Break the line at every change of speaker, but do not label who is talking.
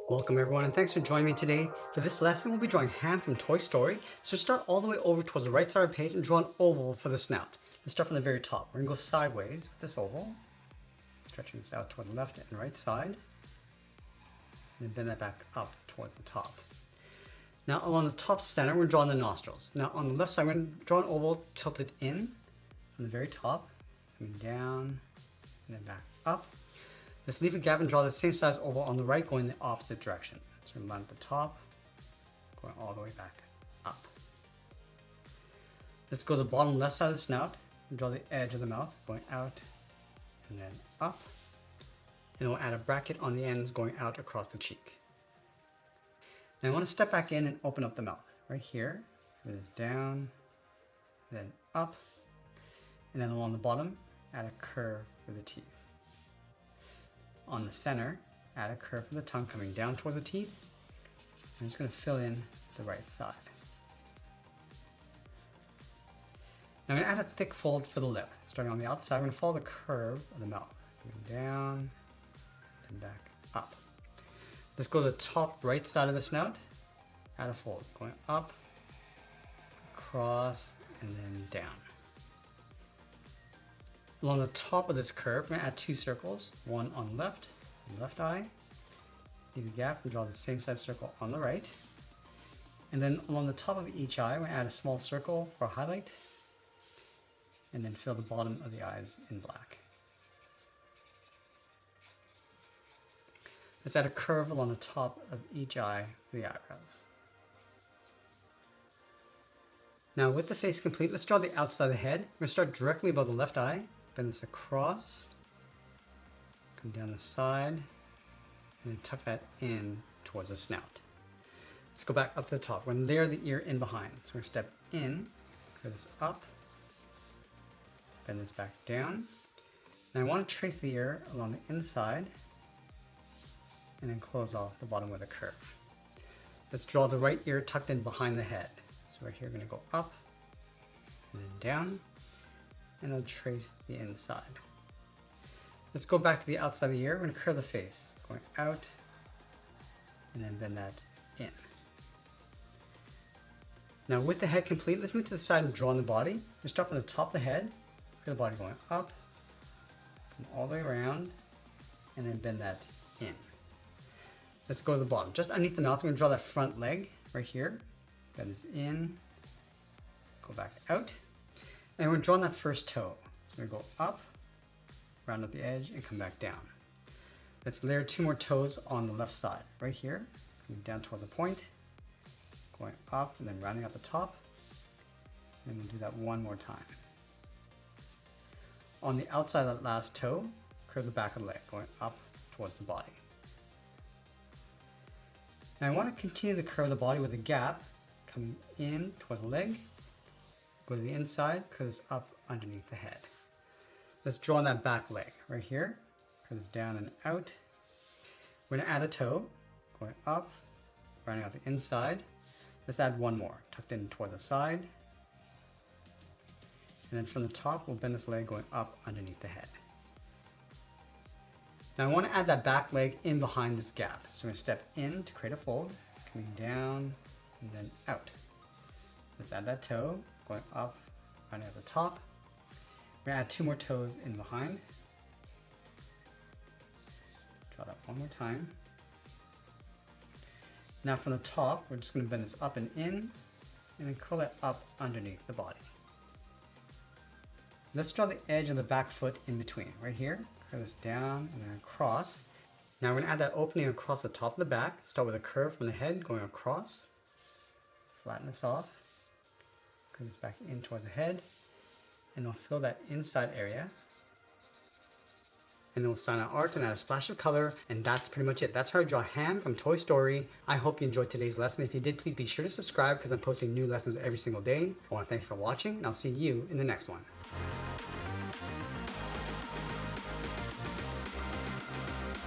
Welcome everyone and thanks for joining me today. For this lesson we'll be drawing Hamm from Toy Story. So start all the way over towards the right side of the page and draw an oval for the snout. Let's start from the very top. We're going to go sideways with this oval, stretching this out toward the left and right side, and then bend that back up towards the top. Now along the top center we're drawing the nostrils. Now on the left side we're going to draw an oval tilted in from the very top, coming down and then back up. Let's leave a gap and draw the same size oval on the right going the opposite direction. So line at the top, going all the way back up. Let's go to the bottom left side of the snout and draw the edge of the mouth going out and then up. And we'll add a bracket on the ends going out across the cheek. Now I want to step back in and open up the mouth. Right here, bring this down, then up, and then along the bottom, add a curve for the teeth. On the center, add a curve for the tongue coming down towards the teeth. I'm just going to fill in the right side. Now I'm going to add a thick fold for the lip. Starting on the outside, we're going to follow the curve of the mouth. Going down and back up. Let's go to the top right side of the snout. Add a fold. Going up, across, and then down. Along the top of this curve, we're going to add two circles, one on the left eye. Leave a gap and draw the same size circle on the right. And then along the top of each eye, we're going to add a small circle for a highlight. And then fill the bottom of the eyes in black. Let's add a curve along the top of each eye for the eyebrows. Now with the face complete, let's draw the outside of the head. We're going to start directly above the left eye. Bend this across, come down the side, and then tuck that in towards the snout. Let's go back up to the top. We're going to layer the ear in behind. So we're going to step in, curve this up, bend this back down. Now I want to trace the ear along the inside, and then close off the bottom with a curve. Let's draw the right ear tucked in behind the head. So right here we're going to go up, and then down, and I'll trace the inside. Let's go back to the outside of the ear. We're going to curve the face, going out, and then bend that in. Now with the head complete, let's move to the side and draw on the body. We start from the top of the head, curve the body going up, come all the way around, and then bend that in. Let's go to the bottom. Just underneath the mouth, we're going to draw that front leg right here. Bend this in, go back out. And we're drawing that first toe. So we're going to go up, round up the edge, and come back down. Let's layer two more toes on the left side. Right here, coming down towards the point, going up, and then rounding up the top. And we'll do that one more time. On the outside of that last toe, curve the back of the leg, going up towards the body. Now I want to continue the curve of the body with a gap coming in towards the leg. Go to the inside, curve this up underneath the head. Let's draw on that back leg right here. Curve this down and out. We're going to add a toe, going up, rounding out the inside. Let's add one more, tucked in toward the side. And then from the top, we'll bend this leg going up underneath the head. Now I want to add that back leg in behind this gap. So we're going to step in to create a fold, coming down and then out. Let's add that toe, going up, rounding at the top. We're going to add two more toes in behind. Draw that one more time. Now from the top, we're just going to bend this up and in, and then curl it up underneath the body. Let's draw the edge of the back foot in between, right here. Curve this down and then across. Now we're going to add that opening across the top of the back. Start with a curve from the head going across. Flatten this off. Curve this back in towards the head, and we'll fill that inside area. And then we'll sign our art and add a splash of color, and that's pretty much it. That's how I draw Hamm from Toy Story. I hope you enjoyed today's lesson. If you did, please be sure to subscribe because I'm posting new lessons every single day. I want to thank you for watching, and I'll see you in the next one.